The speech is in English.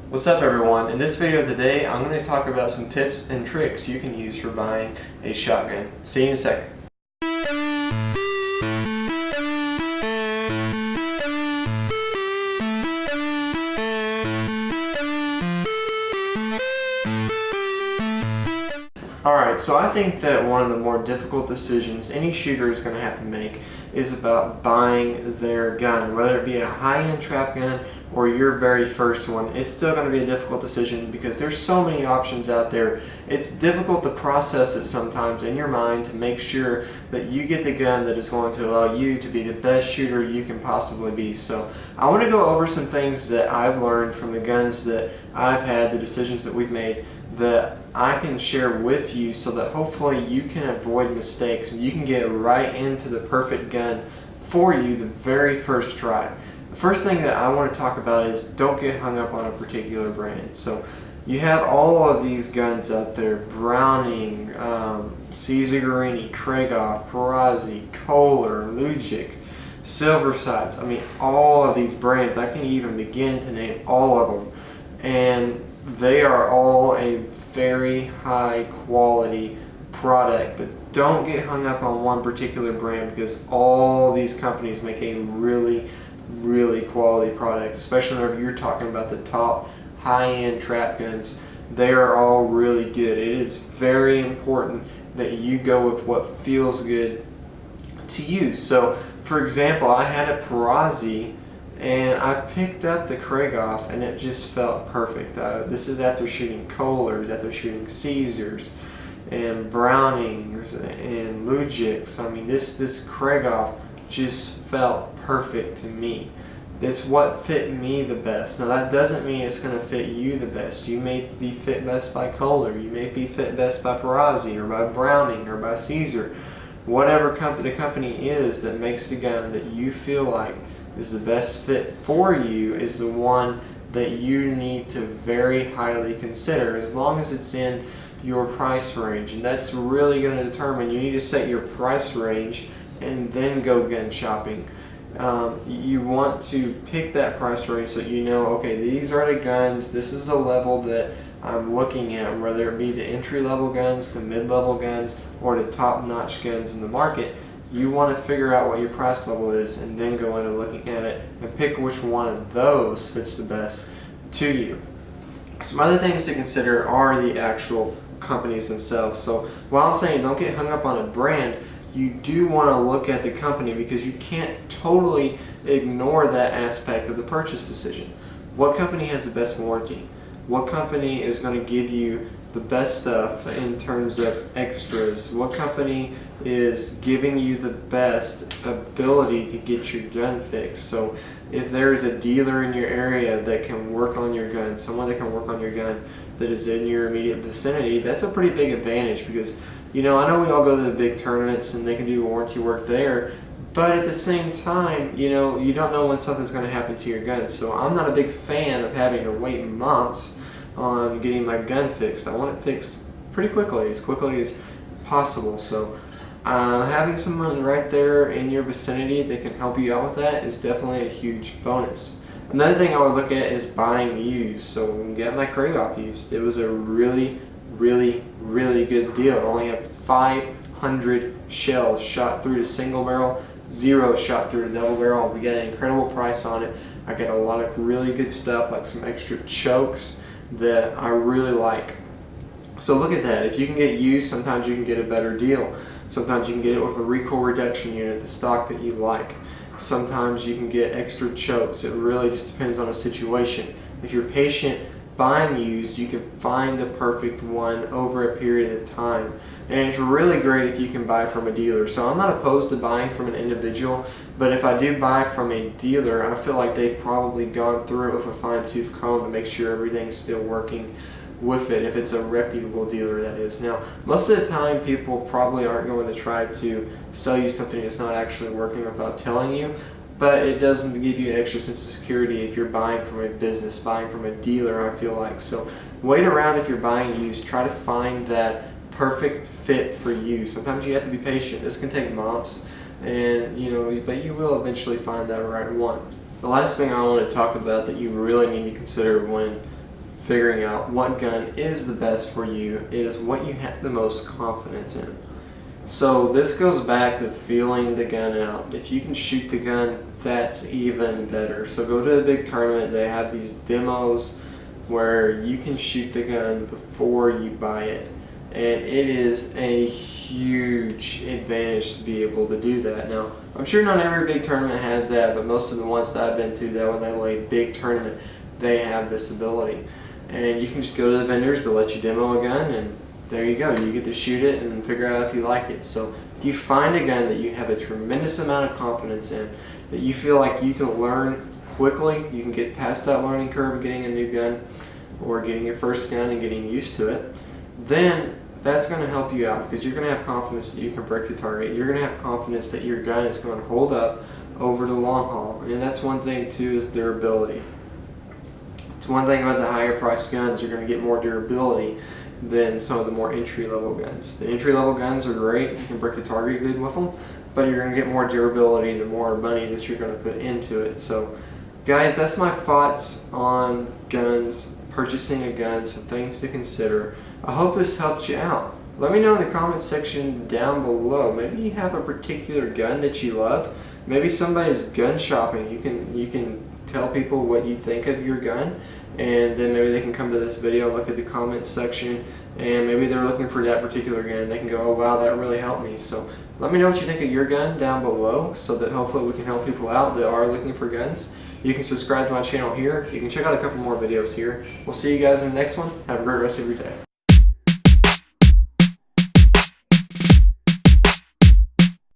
What's up everyone? In this video today I'm going to talk about some tips and tricks you can use for buying a shotgun. See you in a second. Alright, so I think that one of the more difficult decisions any shooter is going to have to make is about buying their gun. Whether it be a high-end trap gun or your very first one, it's still going to be a difficult decision because there's so many options out there. It's difficult to process it sometimes in your mind to make sure that you get the gun that is going to allow you to be the best shooter you can possibly be. So I want to go over some things that I've learned from the guns that I've had, the decisions that we've made, that I can share with you so that hopefully you can avoid mistakes and you can get right into the perfect gun for you the very first try. The first thing that I want to talk about is don't get hung up on a particular brand. So you have all of these guns out there: Browning, Caesarguerini, Krieghoff, Perazzi, Kohler, Lujic, Silver Sights. I mean, all of these brands, I can't even begin to name all of them. And they are all a very high quality product, but don't get hung up on one particular brand because all these companies make a really quality product, especially whenever you're talking about the top high-end trap guns. They are all really good. It is very important that you go with what feels good to you. So for example, I had a Perazzi and I picked up the Krieghoff and it just felt perfect. This is after shooting Kohlers, after shooting Caesars and Brownings and Lujics. I mean, this Krieghoff just felt perfect to me. It's what fit me the best. Now that doesn't mean it's going to fit you the best. You may be fit best by Kohler, you may be fit best by Perazzi or by Browning or by Caesar. Whatever the company is that makes the gun that you feel like is the best fit for you is the one that you need to very highly consider, as long as it's in your price range. And that's really going to determine, you need to set your price range and then go gun shopping. You want to pick that price range so that you know, okay, these are the guns, this is the level that I'm looking at, whether it be the entry-level guns, the mid-level guns, or the top-notch guns in the market. You want to figure out what your price level is and then go into looking at it and pick which one of those fits the best to you. Some other things to consider are the actual companies themselves. So while I'm saying don't get hung up on a brand, you do want to look at the company because you can't totally ignore that aspect of the purchase decision. What company has the best warranty? What company is going to give you the best stuff in terms of extras? What company is giving you the best ability to get your gun fixed? So if there is a dealer in your area that can work on your gun, someone that can work on your gun that is in your immediate vicinity, that's a pretty big advantage because, you know, I know we all go to the big tournaments and they can do warranty work there, but at the same time, you know, you don't know when something's going to happen to your gun. So I'm not a big fan of having to wait months on getting my gun fixed. I want it fixed pretty quickly as possible. So having someone right there in your vicinity that can help you out with that is definitely a huge bonus. Another thing I would look at is buying used. So when I got my Krieghoff used, it was a really good deal. I only had 500 shells shot through the single barrel, 0 shot through the double barrel. We got an incredible price on it. I got a lot of really good stuff, like some extra chokes that I really like. So look at that. If you can get used, sometimes you can get a better deal. Sometimes you can get it with a recoil reduction unit, the stock that you like. Sometimes you can get extra chokes. It really just depends on the situation. If you're patient buying used, you can find the perfect one over a period of time. And it's really great if you can buy from a dealer. So I'm not opposed to buying from an individual, but if I do buy from a dealer, I feel like they've probably gone through it with a fine-tooth comb to make sure everything's still working with it, if it's a reputable dealer, that is. Now, most of the time people probably aren't going to try to sell you something that's not actually working without telling you, but it doesn't give you an extra sense of security if you're buying from a business, buying from a dealer, I feel like. So wait around if you're buying used. Try to find that perfect fit for you. Sometimes you have to be patient. This can take months, and you know, but you will eventually find that right one. The last thing I want to talk about that you really need to consider when figuring out what gun is the best for you is what you have the most confidence in. So this goes back to feeling the gun out. If you can shoot the gun, that's even better. So go to a big tournament, they have these demos where you can shoot the gun before you buy it. And it is a huge advantage to be able to do that. Now, I'm sure not every big tournament has that, but most of the ones that I've been to that when they play a big tournament, they have this ability. And you can just go to the vendors to let you demo a gun, and there you go. You get to shoot it and figure out if you like it. So if you find a gun that you have a tremendous amount of confidence in, that you feel like you can learn quickly, you can get past that learning curve of getting a new gun or getting your first gun and getting used to it, then that's going to help you out because you're going to have confidence that you can break the target. You're going to have confidence that your gun is going to hold up over the long haul. And that's one thing too, is durability. It's one thing about the higher priced guns, you're going to get more durability than some of the more entry level guns. The entry level guns are great, you can break the target good with them, but you're going to get more durability the more money that you're going to put into it. So guys, that's my thoughts on guns, purchasing a gun, some things to consider. I hope this helped you out. Let me know in the comments section down below. Maybe you have a particular gun that you love. Maybe somebody's gun shopping. You can tell people what you think of your gun, and then maybe they can come to this video, look at the comments section, and maybe they're looking for that particular gun. They can go, oh wow, that really helped me. So let me know what you think of your gun down below so that hopefully we can help people out that are looking for guns. You can subscribe to my channel here. You can check out a couple more videos here. We'll see you guys in the next one. Have a great rest of your day.